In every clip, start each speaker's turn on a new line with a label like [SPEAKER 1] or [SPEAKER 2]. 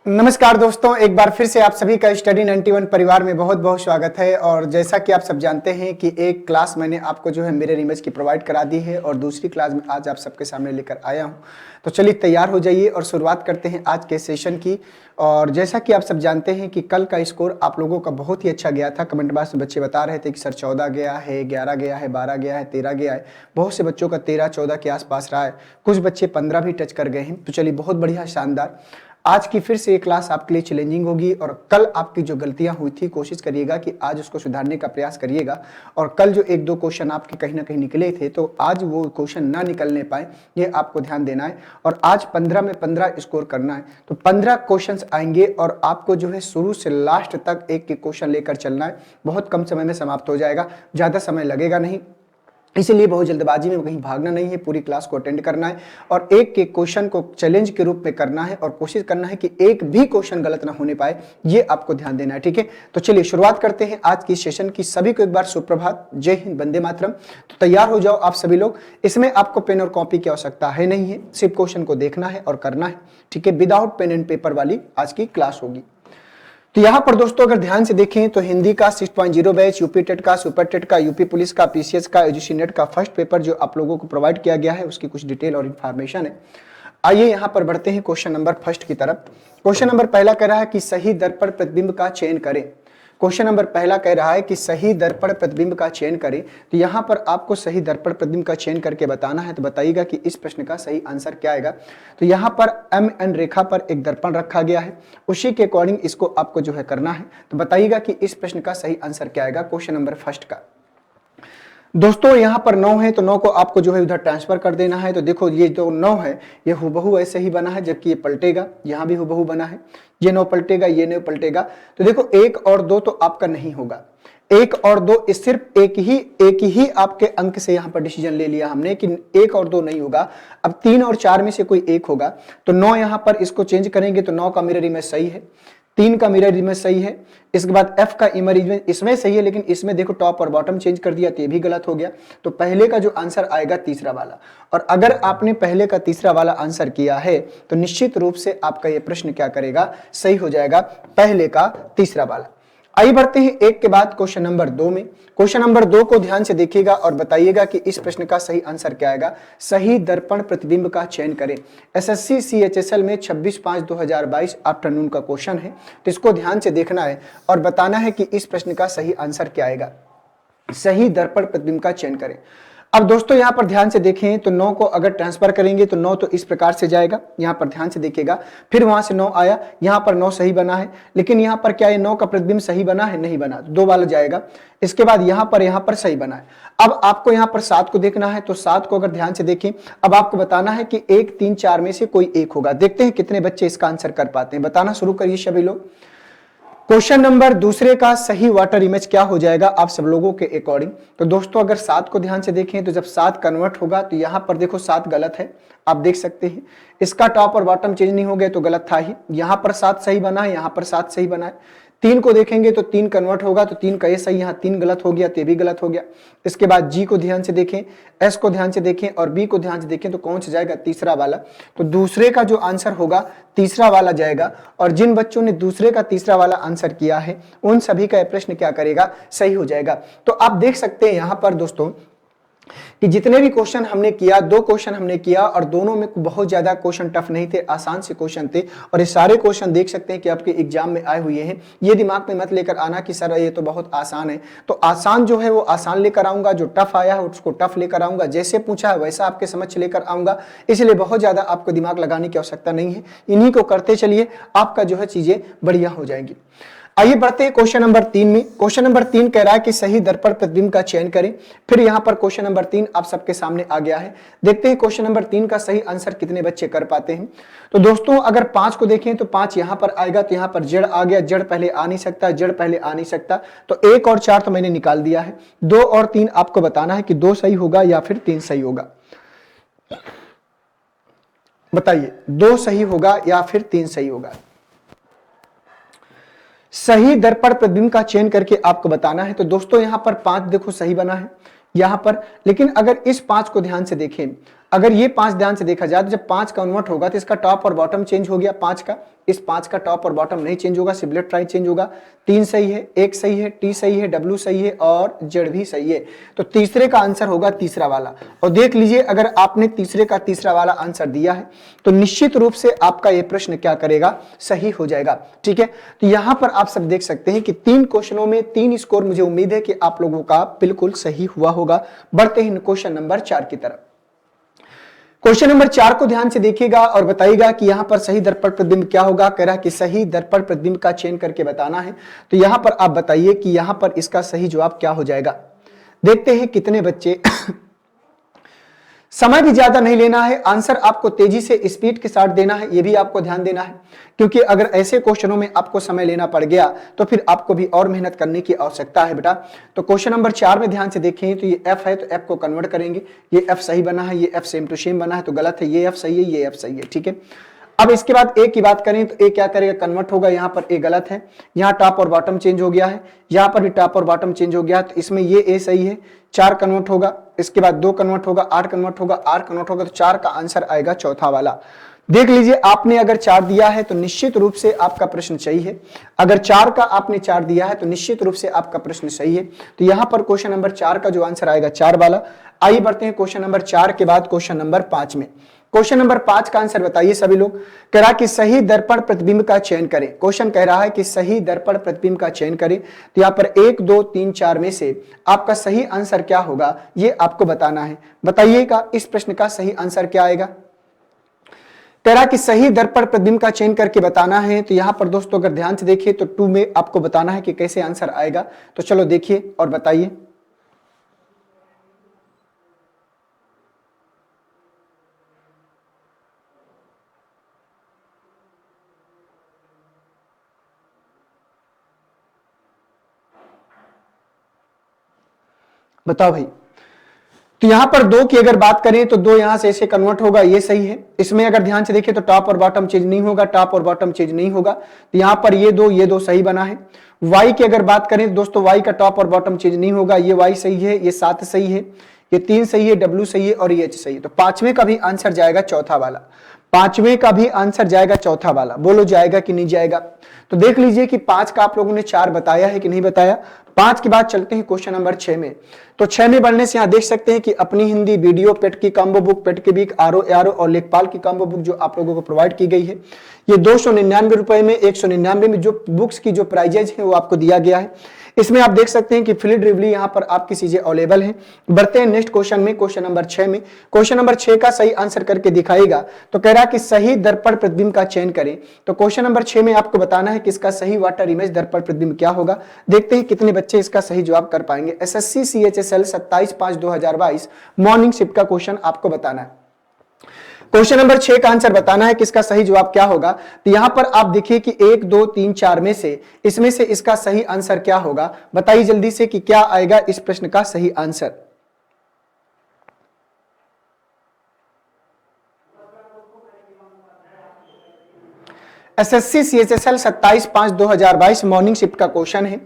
[SPEAKER 1] नमस्कार दोस्तों, एक बार फिर से आप सभी का स्टडी 91 परिवार में बहुत बहुत स्वागत है। और जैसा कि आप सब जानते हैं कि एक क्लास मैंने आपको जो है मिरर इमेज की प्रोवाइड करा दी है और दूसरी क्लास में आज आप सबके सामने लेकर आया हूं। तो चलिए तैयार हो जाइए और शुरुआत करते हैं आज के सेशन की। और जैसा कि आप सब जानते हैं कि कल का स्कोर आप लोगों का बहुत ही अच्छा गया था। कमेंट बॉक्स में बच्चे बता रहे थे कि सर 14 गया है, 11 गया है, 12 गया है, 13 गया है। बहुत से बच्चों का 13-14 के आसपास रहा है, कुछ बच्चे 15 भी टच कर गए हैं। तो चलिए बहुत बढ़िया, शानदार। आज की फिर से ये क्लास आपके लिए चैलेंजिंग होगी और कल आपकी जो गलतियां हुई थी कोशिश करिएगा कि आज उसको सुधारने का प्रयास करिएगा। और कल जो एक दो क्वेश्चन आपके कहीं ना कहीं निकले थे तो आज वो क्वेश्चन ना निकलने पाए, ये आपको ध्यान देना है। और आज 15 में 15 स्कोर करना है। तो 15 क्वेश्चंस आएंगे और आपको जो है शुरू से लास्ट तक एक एक क्वेश्चन लेकर चलना है। बहुत कम समय में समाप्त हो जाएगा, ज़्यादा समय लगेगा नहीं, इसलिए बहुत जल्दबाजी में कहीं भागना नहीं है। पूरी क्लास को अटेंड करना है और एक एक क्वेश्चन को चैलेंज के रूप में करना है और कोशिश करना है कि एक भी क्वेश्चन गलत ना होने पाए, ये आपको ध्यान देना है। ठीक है, तो चलिए शुरुआत करते हैं आज की सेशन की। सभी को एक बार सुप्रभात, जय हिंद, वंदे मातरम। तो तैयार हो जाओ आप सभी लोग। इसमें आपको पेन और कॉपी की आवश्यकता है नहीं है, सिर्फ क्वेश्चन को देखना है और करना है। ठीक है, विदाउट पेन एंड पेपर वाली आज की क्लास होगी। तो यहाँ पर दोस्तों अगर ध्यान से देखें तो हिंदी का 6.0 बैच, यूपी टेट का, सुपर टेट का, यूपी पुलिस का, पीसीएस का, यूजीसी नेट का फर्स्ट पेपर जो आप लोगों को प्रोवाइड किया गया है उसकी कुछ डिटेल और इन्फॉर्मेशन है। आइए यहाँ पर बढ़ते हैं क्वेश्चन नंबर फर्स्ट की तरफ। क्वेश्चन नंबर पहला कह रहा है कि सही दर्पण प्रतिबिंब का चयन करें। क्वेश्चन नंबर पहला कह रहा है कि सही दर्पण प्रतिबिंब का चयन करें। तो यहाँ पर आपको सही दर्पण प्रतिबिंब का चयन करके बताना है। तो बताइएगा कि इस प्रश्न का सही आंसर क्या आएगा। तो यहाँ पर MN रेखा पर एक दर्पण रखा गया है, उसी के अकॉर्डिंग इसको आपको जो है करना है। तो बताइएगा कि इस प्रश्न का सही आंसर क्या आएगा क्वेश्चन नंबर फर्स्ट का। दोस्तों यहाँ पर 9 है तो 9 को आपको जो है उधर ट्रांसफर कर देना है। तो देखो ये जो 9 है ये हुबहू ऐसे ही बना है, जबकि ये पलटेगा, यहाँ भी हुबहू बना है। ये 9 पलटेगा, ये 9 पलटेगा। तो देखो 1 और 2 तो आपका नहीं होगा, 1 और 2 सिर्फ एक ही आपके अंक से यहाँ पर डिसीजन ले लिया हमने कि 1 और 2 नहीं होगा। अब 3 और 4 में से कोई एक होगा। तो 9 यहाँ पर इसको चेंज करेंगे तो 9 का मिरर इमेज सही है, 3 का मिरर इमेज सही है। इसके बाद F का मिरर इमेज इसमें सही है, लेकिन इसमें देखो टॉप और बॉटम चेंज कर दिया तो ये भी गलत हो गया। तो पहले का जो आंसर आएगा तीसरा वाला। और अगर आपने पहले का तीसरा वाला आंसर किया है तो निश्चित रूप से आपका ये प्रश्न क्या करेगा, सही हो जाएगा, पहले का तीसरा वाला। आइए बढ़ते हैं एक के बाद क्वेश्चन नंबर 2 में। क्वेश्चन नंबर 2 को ध्यान से देखिएगा और बताइएगा कि इस प्रश्न का सही आंसर क्या आएगा। सही दर्पण प्रतिबिंब का चयन करें। एसएससी CHSL में 26/5/2022 आफ्टरनून का क्वेश्चन है, तो इसको ध्यान से देखना है और बताना है कि इस प्रश्न का सही आंसर क्या आएगा। सही दर्पण प्रतिबिंब का चयन करें। अब दोस्तों यहाँ पर ध्यान से देखें तो 9 को अगर ट्रांसफर करेंगे तो 9 तो इस प्रकार से जाएगा, यहाँ पर ध्यान से देखिएगा। फिर वहां से 9 आया, यहाँ पर 9 सही बना है, लेकिन यहाँ पर क्या है 9 का प्रतिबिंब सही बना है, नहीं बना, 2 वाला जाएगा। इसके बाद यहाँ पर सही बना है। अब आपको यहाँ पर 7 को देखना है। तो 7 को अगर ध्यान से देखें, अब आपको बताना है कि 1, 3, 4 में से कोई एक होगा। देखते हैं कितने बच्चे इसका आंसर कर पाते हैं। बताना शुरू करिए सभी लोग। क्वेश्चन नंबर दूसरे का सही वाटर इमेज क्या हो जाएगा आप सब लोगों के अकॉर्डिंग। तो दोस्तों अगर 7 को ध्यान से देखें तो जब 7 कन्वर्ट होगा तो यहां पर देखो 7 गलत है, आप देख सकते हैं। इसका टॉप और बॉटम चेंज नहीं हो गया तो गलत था ही। यहां पर 7 सही बना है, यहां पर 7 सही बना है। 3 को देखेंगे तो 3 कन्वर्ट होगा तो 3 का ये सही, यहाँ 3 गलत हो गया तो ये भी गलत हो गया। इसके बाद G को ध्यान से देखें, S को ध्यान से देखें और B को ध्यान से देखें तो कौन सा जाएगा, तीसरा वाला। तो दूसरे का जो आंसर होगा तीसरा वाला जाएगा। और जिन बच्चों ने दूसरे का तीसरा वाला आंसर किया है उन सभी का प्रश्न क्या करेगा, सही हो जाएगा। तो आप देख सकते हैं यहाँ पर दोस्तों कि जितने भी क्वेश्चन हमने किया, 2 क्वेश्चन हमने किया और दोनों में बहुत ज्यादा क्वेश्चन टफ नहीं थे, आसान से क्वेश्चन थे। और ये सारे क्वेश्चन देख सकते हैं कि आपके एग्जाम में आए हुए हैं। ये दिमाग में मत लेकर आना कि सर ये तो बहुत आसान है। तो आसान जो है वो आसान लेकर आऊंगा, जो टफ आया है उसको टफ लेकर आऊंगा, जैसे पूछा है वैसा आपके समक्ष लेकर आऊंगा। इसलिए बहुत ज्यादा आपको दिमाग लगाने की आवश्यकता नहीं है, इन्हीं को करते चलिए, आपका जो है चीजें बढ़िया हो जाएंगी। आइए बढ़ते हैं क्वेश्चन नंबर 3 में। क्वेश्चन नंबर 3 कह रहा है कि सही दर्पण प्रतिबिंब का चयन करें। फिर यहाँ पर क्वेश्चन नंबर 3 आप सबके सामने आ गया है। देखते हैं क्वेश्चन नंबर 3 का सही आंसर कितने बच्चे कर पाते हैं। तो दोस्तों अगर 5 को देखें तो 5 यहाँ पर आएगा, तो यहाँ पर जड़ आ गया, जड़ पहले आ नहीं सकता, जड़ पहले आ नहीं सकता। तो 1 और 4 तो मैंने निकाल दिया है। 2 और 3 आपको बताना है कि 2 सही होगा या फिर 3 सही होगा। बताइए 2 सही होगा या फिर 3 सही होगा। सही दर्पण प्रतिबिंब का चयन करके आपको बताना है। तो दोस्तों यहां पर 5 देखो सही बना है यहां पर, लेकिन अगर इस 5 को ध्यान से देखें, अगर ये 5 ध्यान से देखा जाए तो जब 5 कन्वर्ट होगा तो इसका टॉप और बॉटम चेंज हो गया 5 का, इस 5 का टॉप और बॉटम नहीं चेंज होगा, सिर्फ लेफ्ट राइट चेंज होगा। 3 सही है, 1 सही है, T सही है, W सही है और Z भी सही है। तो तीसरे का आंसर होगा तीसरा वाला। और देख लीजिए अगर आपने तीसरे का तीसरा वाला आंसर दिया है तो निश्चित रूप से आपका यह प्रश्न क्या करेगा, सही हो जाएगा। ठीक है, तो यहां पर आप सब देख सकते हैं कि 3 क्वेश्चनों में 3 स्कोर मुझे उम्मीद है कि आप लोगों का बिल्कुल सही हुआ होगा। बढ़ते हैं क्वेश्चन नंबर 4 की तरफ। क्वेश्चन नंबर 4 को ध्यान से देखिएगा और बताइएगा कि यहां पर सही दर्पण प्रतिबिंब क्या होगा। कह रहा है कि सही दर्पण प्रतिबिंब का चयन करके बताना है। तो यहां पर आप बताइए कि यहां पर इसका सही जवाब क्या हो जाएगा। देखते हैं कितने बच्चे समय भी ज्यादा नहीं लेना है, आंसर आपको तेजी से स्पीड के साथ देना है, यह भी आपको ध्यान देना है, क्योंकि अगर ऐसे क्वेश्चनों में आपको समय लेना पड़ गया तो फिर आपको भी और मेहनत करने की आवश्यकता है बेटा। तो क्वेश्चन नंबर 4 में ध्यान से देखें तो ये F है तो F को कन्वर्ट करेंगे, ये F सही बना है, ये F सेम टू सेम बना है तो गलत है, ये F सही है, ये F सही है। ठीक है, अब इसके बाद ए की बात करें तो ए क्या करेगा, कन्वर्ट होगा, यहां पर ए गलत है, यहां टॉप और बॉटम चेंज हो गया है, यहां पर भी टॉप और बॉटम चेंज हो गया है, तो इसमें ये ए सही है। 4 कन्वर्ट होगा, इसके बाद 2 कन्वर्ट होगा, 8 कन्वर्ट होगा, 8 कन्वर्ट होगा, तो 4 का आंसर आएगा चौथा वाला। देख लीजिए आपने अगर 4 दिया है तो निश्चित रूप से आपका प्रश्न सही है। अगर 4 का आपने 4 दिया है तो निश्चित रूप से आपका प्रश्न सही है। तो यहां पर क्वेश्चन नंबर 4 का जो आंसर आएगा 4 वाला। आइए बढ़ते हैं क्वेश्चन नंबर 4 के बाद क्वेश्चन नंबर 5 में। क्वेश्चन नंबर 5 का आंसर बताइए सभी लोग। कह रहा है कि सही दर्पण प्रतिबिंब का चयन करें। क्वेश्चन कह रहा है कि सही दर्पण प्रतिबिंब का चयन करें। तो यहां पर 1 2 3 4 में से आपका सही आंसर क्या होगा ये आपको बताना है। बताइएगा इस प्रश्न का सही आंसर क्या आएगा। कह रहा कि सही दर्पण प्रतिबिंब का चयन करके बताना है। तो यहां पर दोस्तों अगर ध्यान से देखिए तो 2 में आपको बताना है कि कैसे आंसर आएगा। तो चलो देखिए और बताइए। बताओ भाई। तो यहां पर 2 की अगर बात करें तो 2 यहां से ऐसे कन्वर्ट होगा, ये सही है। इसमें अगर ध्यान से देखें तो टॉप और बॉटम चेंज नहीं होगा, टॉप और बॉटम चेंज नहीं होगा। तो यहां पर ये 2 सही बना है। y की अगर बात करें तो दोस्तों y का टॉप और बॉटम चेंज नहीं होगा, ये y सही है, ये 7 सही है, ये 3 सही है, w सही है और ये h सही है। तो 5वें का भी आंसर जाएगा चौथा वाला। 5वें का भी आंसर जाएगा चौथा वाला। बोलो जाएगा कि नहीं जाएगा। तो देख लीजिए कि 5 का आप लोगों ने 4 बताया है कि नहीं बताया। 5 के बाद चलते हैं क्वेश्चन नंबर 6 में। तो 6 में बढ़ने से यहां देख सकते हैं कि अपनी हिंदी वीडियो, पेट की कॉम्बो बुक, पेट के बीक, आरओ आरओ और लेखपाल की कॉम्बो बुक जो आप लोगों को प्रोवाइड की गई है, ये 299 रुपए में, 199 में जो बुक्स की जो प्राइजेज है वो आपको दिया गया है। इसमें आप देख सकते हैं कि फ्री डिलीवरी यहां पर आपकी चीजें अवेलेबल हैं। बढ़ते हैं नेक्स्ट क्वेश्चन में, क्वेश्चन नंबर 6 में। क्वेश्चन नंबर 6 का सही आंसर करके दिखाएगा। तो कह रहा है कि सही दर्पण प्रतिबिंब का चयन करें। तो क्वेश्चन नंबर 6 में आपको बताना है कि इसका सही वाटर इमेज दर्पण प्रतिबिंब क्या होगा। देखते हैं कितने बच्चे इसका सही जवाब कर पाएंगे। एसएससी CHSL 27/5/2022 मॉर्निंग शिफ्ट का क्वेश्चन आपको बताना है। क्वेश्चन नंबर 6 का आंसर बताना है कि इसका सही जवाब क्या होगा। तो यहां पर आप देखिए कि 1 2 3 4 में से इसमें से इसका सही आंसर क्या होगा। बताइए जल्दी से कि क्या आएगा इस प्रश्न का सही answer. SSC CHSL 27/5/2022 morning shift का क्वेश्चन है।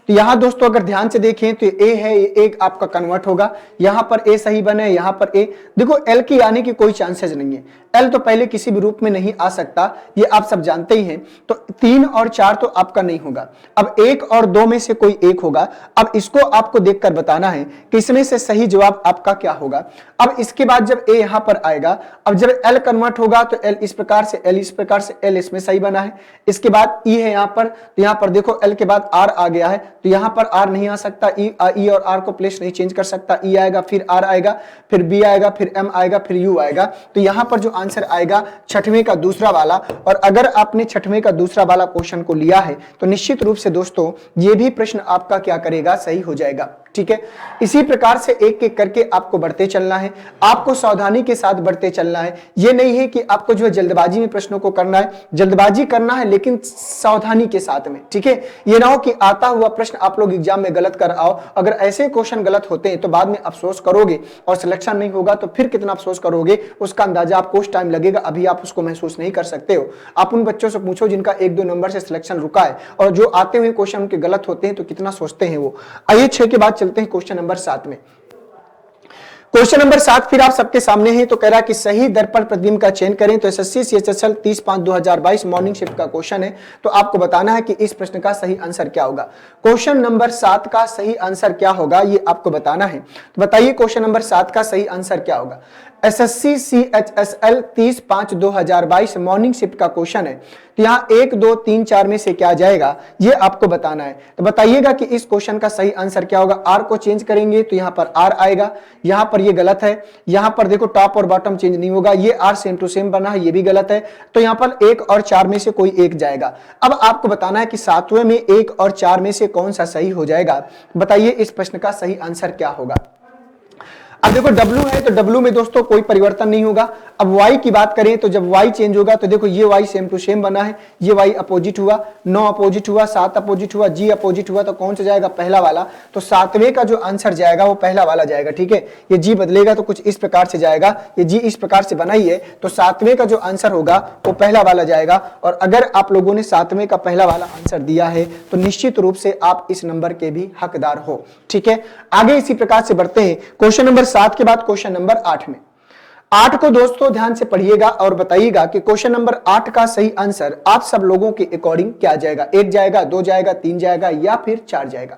[SPEAKER 1] तो यहां दोस्तों अगर ध्यान से देखें तो ए है, ये एक आपका कन्वर्ट होगा, यहां पर ए सही बने, यहां पर ए। देखो एल की आने की कोई चांसेस नहीं है, एल तो पहले किसी भी रूप में नहीं आ सकता, ये आप सब जानते ही हैं। तो 3 और 4 तो आपका नहीं होगा। अब 1 और 2 में से कोई एक होगा। अब इसको आपको देखकर बताना है कि इसमें से सही जवाब आपका क्या होगा। अब इसके बाद जब ए यहां पर आएगा, अब जब एल कन्वर्ट होगा तो एल इस प्रकार से, एल इस प्रकार से, एल इसमें सही बना है। इसके बाद ई है यहां पर, तो यहां पर देखो एल के बाद आर आ गया है, तो यहां पर आर नहीं आ सकता, ई और आर को प्लेस नहीं चेंज कर सकता। ई आएगा, फिर आर आएगा, फिर बी आएगा, फिर एम आएगा, फिर यू आएगा। तो यहां पर जो आंसर आएगा 6वें का दूसरा वाला। और अगर आपने 6वें का दूसरा वाला क्वेश्चन को लिया है तो निश्चित रूप से दोस्तों ये भी प्रश्न आपका क्या करेगा, सही हो जाएगा। ठीक है, इसी प्रकार से एक एक करके आपको बढ़ते चलना है, आपको सावधानी के साथ बढ़ते चलना है। यह नहीं है कि आपको जो है जल्दबाजी में प्रश्नों को करना है, जल्दबाजी करना है लेकिन सावधानी के साथ में। ठीक है, यह ना हो कि आता हुआ प्रश्न आप लोग एग्जाम में गलत कर आओ। अगर ऐसे क्वेश्चन गलत होते हैं तो बाद में अफसोस करोगे और सिलेक्शन नहीं होगा तो फिर कितना अफसोस करोगे, उसका अंदाजा आपको उस टाइम लगेगा, अभी आप उसको महसूस नहीं कर सकते हो। आप उन बच्चों से पूछो जिनका 1-2 नंबर से सिलेक्शन रुका है और जो आते हुए क्वेश्चन उनके गलत होते हैं तो कितना सोचते हैं वो। आइए 6 के बाद चलते हैं क्वेश्चन नंबर 7 में। क्वेश्चन नंबर 7 फिर आप सबके सामने है, तो कह रहा है कि सही दर्पण प्रतिबिंब का चयन करें। तो एसएससी सीएचएसएल 30/5/2022 मॉर्निंग शिफ्ट का क्वेश्चन है। तो आपको बताना है कि इस प्रश्न का सही आंसर क्या होगा। क्वेश्चन नंबर 7 का सही आंसर क्या होगा ये आपको बताना है। तो बताइए क्वेश्चन नंबर 7 का सही आंसर क्या होगा। एसएससी सीएचएसएल 30/5/2022 मॉर्निंग शिफ्ट का क्वेश्चन है। तो यहाँ 1 2 3 4 में से क्या जाएगा ये आपको बताना है। तो बताइएगा कि इस क्वेश्चन का सही आंसर क्या होगा। आर को चेंज करेंगे तो यहाँ पर आर आएगा, यहाँ पर ये गलत है। यहाँ पर देखो टॉप और बॉटम चेंज नहीं होगा, ये आर सेम टू सेम बना है, ये भी गलत है। तो यहाँ पर 1 और 4 में से कोई एक जाएगा। अब आपको बताना है कि 7वें में 1 और 4 में से कौन सा सही हो जाएगा। बताइए इस प्रश्न का सही आंसर क्या होगा। अब देखो W है तो W में दोस्तों कोई परिवर्तन नहीं होगा। अब Y की बात करें तो जब Y चेंज होगा तो देखो ये Y सेम टू सेम बना है, ये Y अपोजिट हुआ, 9 अपोजिट हुआ, 7 अपोजिट हुआ, G अपोजिट हुआ। तो कौन सा जाएगा, पहला वाला। तो 7वें का जो आंसर जाएगा वो पहला वाला जाएगा। ठीक है, ये G बदलेगा तो कुछ इस प्रकार से जाएगा, ये G इस प्रकार से बनाई है तो 7वें का जो आंसर होगा वो पहला वाला जाएगा। और अगर आप लोगों ने 7वें का पहला वाला आंसर दिया है तो निश्चित रूप से आप इस नंबर के भी हकदार हो। ठीक है, आगे इसी प्रकार से बढ़ते हैं। क्वेश्चन नंबर 7 के बाद क्वेश्चन नंबर 8 में। 8 को दोस्तों ध्यान से पढ़िएगा और बताइएगा कि क्वेश्चन नंबर 8 का सही आंसर आप सब लोगों के अकॉर्डिंग क्या जाएगा। 1 जाएगा, 2 जाएगा, 3 जाएगा या फिर 4 जाएगा।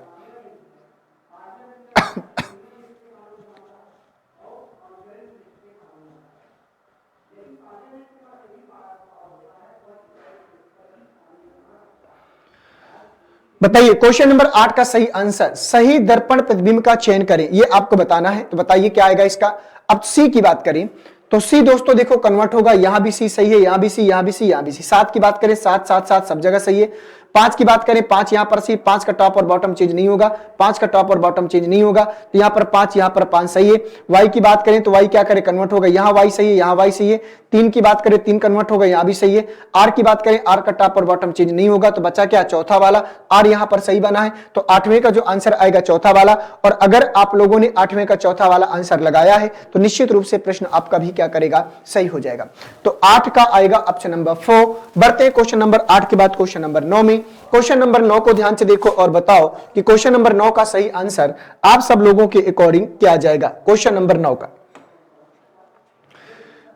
[SPEAKER 1] बताइए क्वेश्चन नंबर 8 का सही आंसर, सही दर्पण प्रतिबिंब का चयन करें, ये आपको बताना है। तो बताइए क्या आएगा इसका। अब सी की बात करें तो सी दोस्तों देखो कन्वर्ट होगा, यहां भी सी सही है, यहां भी सी, यहां भी सी, यहां भी सी। 7 की बात करें 7 7 7 सब जगह सही है। 5 की बात करें 5 यहां पर सी, 5 का टॉप और बॉटम चेंज नहीं होगा, 5 का टॉप और बॉटम चेंज नहीं होगा। तो यहां पर 5, यहां पर 5 सही है। Y की बात करें तो Y क्या करे, कन्वर्ट होगा, यहां Y सही है, यहां Y सही है। 3 की बात करें 3 कन्वर्ट होगा, यहां भी सही है। R की बात करें R का टॉप और बॉटम चेंज नहीं होगा, तो बचा क्या, चौथा वाला। R यहां पर सही बना है तो 8वें का जो आंसर आएगा चौथा वाला। और अगर आप लोगों ने 8वें का चौथा वाला आंसर लगाया है तो निश्चित रूप से प्रश्न आपका भी क्या करेगा, सही हो जाएगा। तो 8 का आएगा ऑप्शन नंबर 4। बढ़ते हैं क्वेश्चन नंबर 8 के बाद क्वेश्चन नंबर 9 में। क्वेश्चन नंबर 9 को ध्यान से देखो और बताओ कि क्वेश्चन नंबर 9 का सही आंसर आप सब लोगों के अकॉर्डिंग क्या जाएगा। क्वेश्चन नंबर 9 का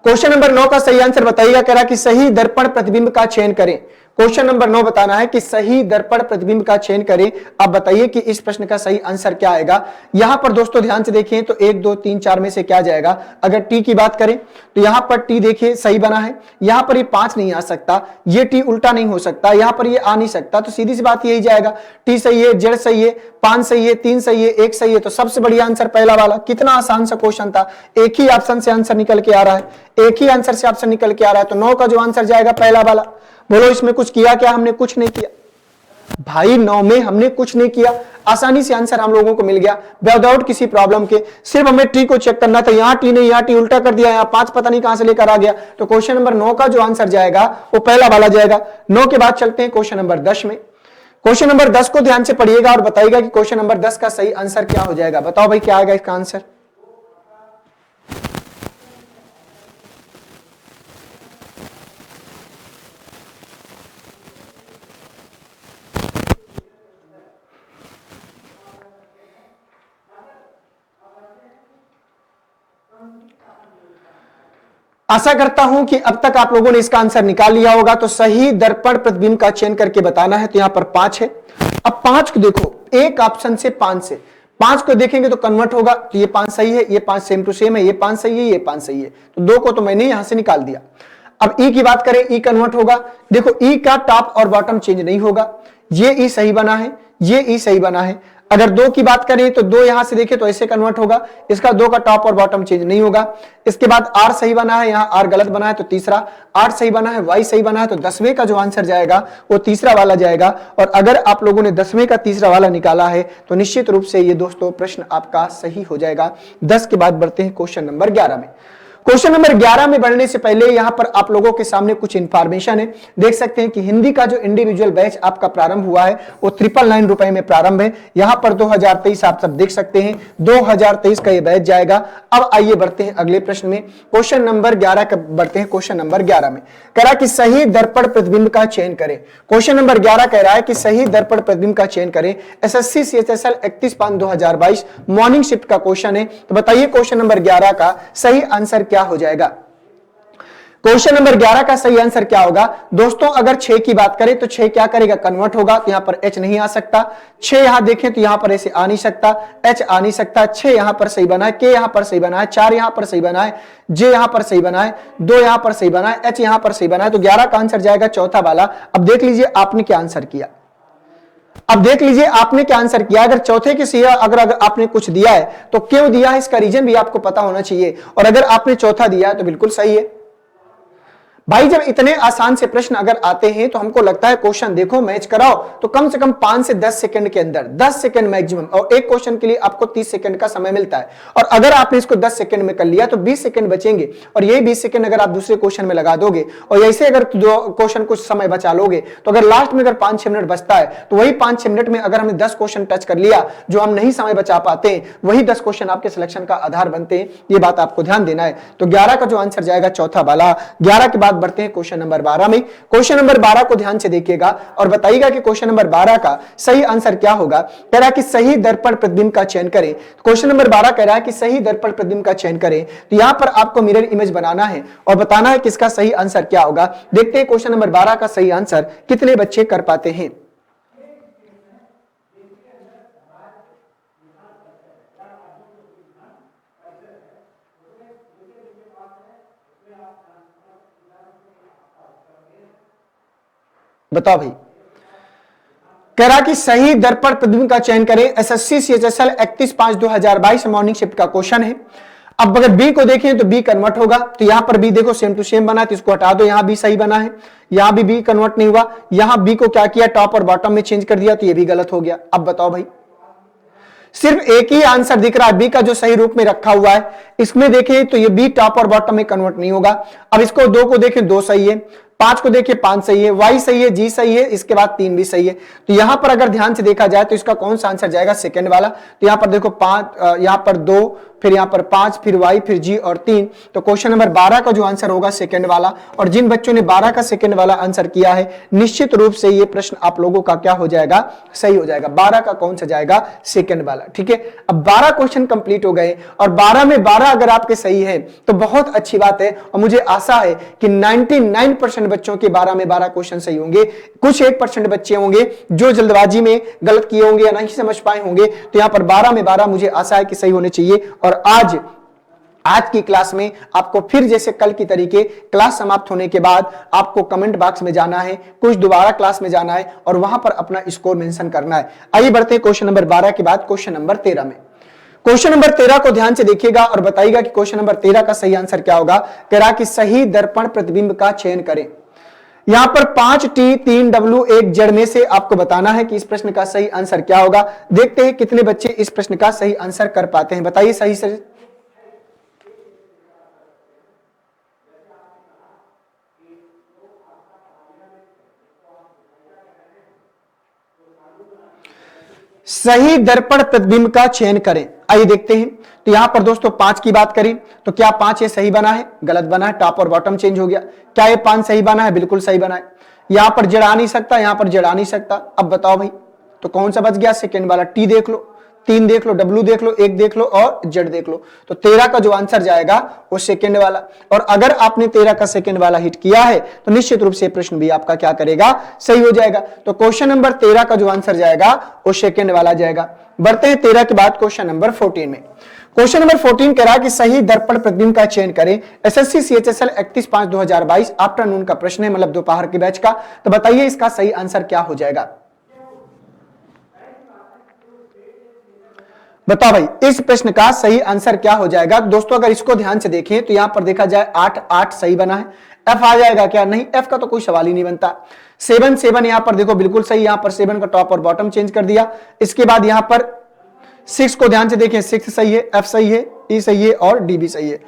[SPEAKER 1] क्वेश्चन नंबर 9 का सही आंसर बताइएगा। कह रहा कि सही दर्पण प्रतिबिंब का चयन करें। क्वेश्चन नंबर 9 बताना है कि सही दर्पण प्रतिबिंब का चयन करें। अब बताइए कि इस प्रश्न का सही आंसर क्या आएगा। यहां पर दोस्तों ध्यान से देखिए तो 1 2 3 4 में से क्या जाएगा। अगर टी की बात करें तो यहां पर टी देखिए सही बना है, यहां पर ये 5 नहीं आ सकता, ये टी उल्टा नहीं हो सकता, यहां पर ये आ नहीं सकता। तो सीधी सी बात यही जाएगा, टी सही है, जेड सही है, 5 सही है, 3 सही है, 1 सही है। तो सबसे बढ़िया आंसर पहला वाला। कितना आसान सा क्वेश्चन था, एक ही ऑप्शन से आंसर निकल के आ रहा है, एक ही आंसर से ऑप्शन निकल के आ रहा है। तो 9 का जो आंसर जाएगा पहला वाला। बोलो इसमें कुछ किया क्या, हमने कुछ नहीं किया भाई। 9 में हमने कुछ नहीं किया, आसानी से आंसर हम लोगों को मिल गया विदाउट किसी प्रॉब्लम के। सिर्फ हमें टी को चेक करना था, यहां टी नहीं, यहां टी उल्टा कर दिया, यहां 5 पता नहीं कहां से लेकर आ गया। तो क्वेश्चन नंबर 9 का जो आंसर जाएगा वो पहला वाला जाएगा। 9 के बाद चलते हैं क्वेश्चन नंबर 10 में। क्वेश्चन नंबर 10 को ध्यान से पढ़िएगा और बताइएगा कि क्वेश्चन नंबर 10 का सही आंसर क्या हो जाएगा। बताओ भाई क्या आएगा इसका आंसर। आशा करता हूं कि अब तक आप लोगों ने इसका आंसर निकाल लिया होगा। तो सही दर्पण प्रतिबिंब का चयन करके बताना है। तो यहां पर 5 है। अब 5 को देखो, एक ऑप्शन से 5 से 5 को देखेंगे तो कन्वर्ट होगा, तो ये 5 सही है, ये 5 सेम टू सेम है, ये 5 सही है, ये 5 सही है। तो 2 को तो मैंने यहां से निकाल दिया। अब ई की बात करें, ई कन्वर्ट होगा। देखो ई का टॉप और बॉटम चेंज नहीं होगा, ये ई सही बना है, ये ई सही बना है। अगर 2 की बात करें तो 2 यहां से देखें तो ऐसे कन्वर्ट होगा, इसका 2 का टॉप और बॉटम चेंज नहीं होगा। इसके बाद आर सही बना है, यहां आर गलत बना है तो तीसरा, 8 सही बना है, वाई सही बना है। तो 10वें का जो आंसर जाएगा वो तीसरा वाला जाएगा। और अगर आप लोगों ने 10वें का तीसरा वाला निकाला है तो निश्चित रूप से ये दोस्तों प्रश्न आपका सही हो जाएगा। 10 के बाद बढ़ते हैं क्वेश्चन नंबर 11 में। क्वेश्चन नंबर 11 में बढ़ने से पहले यहां पर आप लोगों के सामने कुछ इंफॉर्मेशन है। देख सकते हैं कि हिंदी का जो इंडिविजुअल बैच आपका प्रारंभ हुआ है वो 999 रुपए में प्रारंभ है। यहां पर 2023 आप सब देख सकते हैं, 2023 का ये बैच जाएगा। अब आइए बढ़ते हैं अगले प्रश्न में। क्वेश्चन नंबर 11 का बढ़ते हैं। क्वेश्चन नंबर 11 में कह रहा है कि सही दर्पण प्रतिबिंब का चयन करें। क्वेश्चन नंबर 11 कह रहा है कि सही दर्पण प्रतिबिंब का चयन करें। एसएससी सीएचएसएल 31/5/2022 मॉर्निंग शिफ्ट का क्वेश्चन है। तो बताइए क्वेश्चन नंबर 11 का सही आंसर क्या हो जाएगा। क्वेश्चन नंबर 11 का सही आंसर क्या होगा दोस्तों। अगर 6 की बात करें तो 6 क्या करेगा, कन्वर्ट होगा, तो यहां पर h नहीं आ सकता। 6 यहां देखें तो यहां पर ऐसे आ नहीं सकता, h आ नहीं सकता। 6 यहां पर सही बना है, k यहां पर सही बना है, 4 यहां पर सही बना है, j यहां पर सही बना है, 2 यहां पर सही बना है, h यहां पर सही बना है। तो 11 का आंसर जाएगा चौथा वाला। अब देख लीजिए आपने क्या आंसर किया। अब देख लीजिए आपने क्या आंसर किया। अगर चौथे के सिवा अगर आपने कुछ दिया है तो क्यों दिया है इसका रीजन भी आपको पता होना चाहिए। और अगर आपने चौथा दिया है तो बिल्कुल सही है भाई। जब इतने आसान से प्रश्न अगर आते हैं तो हमको लगता है क्वेश्चन देखो मैच कराओ तो कम से कम 5 से 10 सेकंड के अंदर, 10 सेकंड मैक्सिमम, और एक क्वेश्चन के लिए आपको 30 सेकंड का समय मिलता है। और अगर आपने इसको 10 सेकंड में कर लिया तो 20 सेकंड बचेंगे, और यही 20 सेकंड अगर आप दूसरे क्वेश्चन में लगा दोगे और ऐसे अगर दो क्वेश्चन कुछ समय बचा लोगे तो अगर लास्ट में अगर 5-6 मिनट बचता है तो वही 5-6 मिनट में अगर हमने 10 क्वेश्चन टच कर लिया जो हम नहीं समय बचा पाते, वही 10 क्वेश्चन आपके सिलेक्शन का आधार बनते हैं। ये बात आपको ध्यान देना है। तो 11 का जो आंसर जाएगा चौथा वाला। 11 के बाद बढ़ते हैं क्वेश्चन नंबर 12 में। क्वेश्चन नंबर 12 को ध्यान से देखिएगा और बताइएगा कि क्वेश्चन नंबर 12 का सही आंसर क्या होगा। कह रहा है कि सही दर्पण प्रतिबिंब का चयन करें। क्वेश्चन नंबर 12 कह रहा है कि सही दर्पण प्रतिबिंब का चयन करें। तो यहां पर आपको मिरर इमेज बनाना है और बताना है कि इसका सही आंसर क्या होगा। देखते हैं क्वेश्चन नंबर 12 का सही आंसर कितने बच्चे कर पाते हैं। बताओ भाई। कह रहा कि सही दर्पण प्रतिबिंब का चयन करें। एसएससी सीएचएसएल 31/5/2022 मॉर्निंग शिफ्ट का क्वेश्चन है। अब अगर बी को देखें तो बी कन्वर्ट होगा, तो यहां पर बी देखो सेम टू सेम बना है तो इसको हटा दो। यहां बी सही बना है, यहां भी बी कन्वर्ट नहीं हुआ। यहां बी को क्या किया, टॉप और बॉटम में चेंज कर दिया, तो ये भी गलत हो गया। अब बताओ भाई, सिर्फ एक ही आंसर दिख रहा है बी का जो सही रूप में रखा हुआ है। इसमें देखें तो ये बी टॉप और बॉटम में कन्वर्ट नहीं होगा। अब इसको 2 को देखें 2 सही है, 5 को देखिए 5 सही है, वाई सही है, जी सही है, इसके बाद 3 भी सही है। तो यहां पर अगर ध्यान से देखा जाए तो इसका कौन सा आंसर जाएगा, सेकंड वाला। तो यहां पर देखो 5, यहां पर 2, फिर यहां पर 5, फिर वाई, फिर जी और 3। तो क्वेश्चन नंबर 12 का जो आंसर होगा सेकंड वाला। और जिन बच्चों ने 12 का सेकंड वाला आंसर किया है निश्चित रूप से ये प्रश्न आप लोगों का क्या हो जाएगा, सही हो जाएगा। 12 का कौन सा जाएगा, सेकंड वाला। ठीक है, अब 12 क्वेश्चन कंप्लीट हो गए और 12 में 12 अगर आपके सही है तो बहुत अच्छी बात है। और मुझे आशा है कि 99% बच्चों के 12 में 12 क्वेश्चन सही होंगे। कुछ 1% बच्चे होंगे जो जल्दबाजी में गलत किए होंगे या नहीं समझ पाए होंगे। तो यहां पर 12 में 12 मुझे आशा है कि सही होने चाहिए। और आज की क्लास में आपको फिर जैसे कल की तरीके क्लास समाप्त होने के बाद आपको कमेंट बॉक्स में जाना है, कुछ दोबारा क्लास में जाना है और वहां पर अपना स्कोर मेंशन करना है। आइए बढ़ते हैं क्वेश्चन नंबर 12 के बाद क्वेश्चन नंबर 13 में। क्वेश्चन नंबर 13 को ध्यान से देखिएगा और बताइएगा कि क्वेश्चन नंबर 13 का सही आंसर क्या होगा। कह रहा कि सही दर्पण प्रतिबिंब का चयन करें। यहां पर 5T 3W 1Z में से आपको बताना है कि इस प्रश्न का सही आंसर क्या होगा। देखते हैं कितने बच्चे इस प्रश्न का सही आंसर कर पाते हैं। बताइए सही से। सही दर्पण प्रतिबिंब का चयन करें। आइए देखते हैं। तो यहां पर दोस्तों 5 की बात करें तो क्या 5 ये सही बना है, गलत बना है, टॉप और बॉटम चेंज हो गया। क्या ये 5 सही बना है, बिल्कुल सही बना है। यहां पर जेड आ नहीं सकता, यहां पर जेड आ नहीं सकता। अब बताओ भाई, तो कौन सा बच गया, सेकंड वाला। टी देख लो, 3 देख लो, W देख लो, 1 देख लो और Z देख लो। तो 13 का जो आंसर जाएगा वो सेकंड वाला। और अगर आपने 13 का सेकंड वाला हिट किया है तो निश्चित रूप से प्रश्न भी आपका क्या करेगा, सही हो जाएगा। तो क्वेश्चन नंबर 13 का जो आंसर जाएगा वो सेकंड वाला जाएगा। बढ़ते हैं 13 के बाद क्वेश्चन नंबर 14 में। क्वेश्चन नंबर 14 कह रहा है कि सही दर्पण प्रतिबिंब का चयन करें। एसएससी सीएचएसएल 31/5/2022 आफ्टरनून का प्रश्न है, मतलब दोपहर के बैच का। तो बताइए इसका सही आंसर क्या हो जाएगा। बताओ भाई, इस प्रश्न का सही आंसर क्या हो जाएगा। दोस्तों अगर इसको ध्यान से देखें तो यहां पर देखा जाए 8 सही बना है। एफ आ जाएगा क्या, नहीं, एफ का तो कोई सवाल ही नहीं बनता। 7 यहां पर देखो बिल्कुल सही, यहां पर 7 का टॉप और बॉटम चेंज कर दिया। इसके बाद यहां पर 6 को ध्यान से देखें, 6 सही है, एफ सही है, ई सही है और डी भी सही है।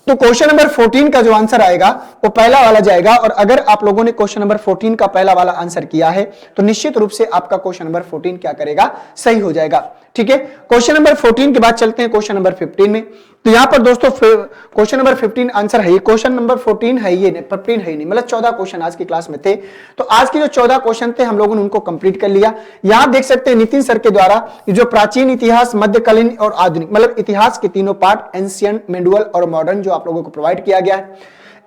[SPEAKER 1] तो क्वेश्चन नंबर 14 का जो आंसर आएगा वो पहला वाला जाएगा। और अगर आप लोगों ने क्वेश्चन नंबर 14 का पहला वाला आंसर किया है तो निश्चित रूप से आपका क्वेश्चन नंबर 14 क्या करेगा, सही हो जाएगा। ठीक है, क्वेश्चन नंबर 14 के बाद चलते हैं क्वेश्चन नंबर 15 में। तो यहां पर दोस्तों क्वेश्चन नंबर 15 आंसर है, क्वेश्चन नंबर 14 है, ये 15 है नहीं, मतलब 14 क्वेश्चन आज की क्लास में थे। तो आज के जो 14 क्वेश्चन थे हम लोगों ने उनको कंप्लीट कर लिया। यहां देख सकते हैं नितिन सर के द्वारा जो प्राचीन इतिहास, मध्यकालीन और आधुनिक, मतलब इतिहास के तीनों पार्ट, एंशिएंट, मेडुअल और मॉडर्न, जो आप लोगों को प्रोवाइड किया गया है।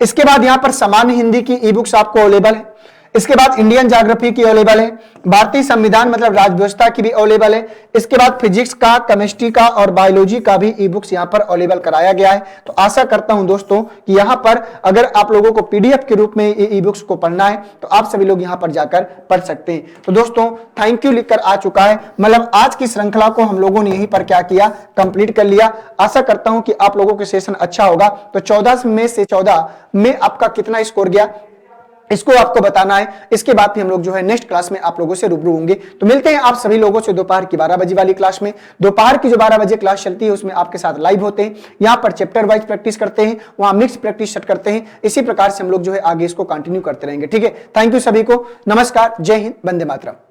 [SPEAKER 1] इसके बाद यहां पर सामान्य हिंदी की ई बुक्स आपको अवेलेबल है। इसके बाद इंडियन ज्योग्राफी की अवेलेबल है, भारतीय संविधान मतलब राज्य व्यवस्था की भी अवेलेबल है। इसके बाद फिजिक्स का, केमिस्ट्री का और बायोलॉजी का भी ई बुक्स यहां पर अवेलेबल कराया गया है। तो आशा करता हूं दोस्तों कि यहां पर अगर आप लोगों को पीडीएफ के रूप में ये ई बुक्स को पढ़ना है तो आप सभी लोग यहां पर जाकर पढ़ सकते हैं। तो दोस्तों थैंक यू लिखकर आ चुका है, मतलब आज की श्रृंखला को हम लोगों ने यहीं पर क्या किया, कंप्लीट कर लिया। आशा करता हूं कि आप लोगों के सेशन अच्छा होगा। तो 14 में से 14 में आपका कितना स्कोर गया इसको आपको बताना है। इसके बाद भी हम लोग जो है नेक्स्ट क्लास में आप लोगों से रूबरू होंगे। तो मिलते हैं आप सभी लोगों से दोपहर की 12 बजे वाली क्लास में। दोपहर की जो 12 बजे क्लास चलती है उसमें आपके साथ लाइव होते हैं, यहाँ पर चैप्टर वाइज प्रैक्टिस करते हैं, वहां मिक्स प्रैक्टिस सेट करते हैं। इसी प्रकार से हम लोग जो है आगे इसको कंटिन्यू करते रहेंगे। ठीक है, थैंक यू सभी को, नमस्कार, जय हिंद, वंदे मातरम।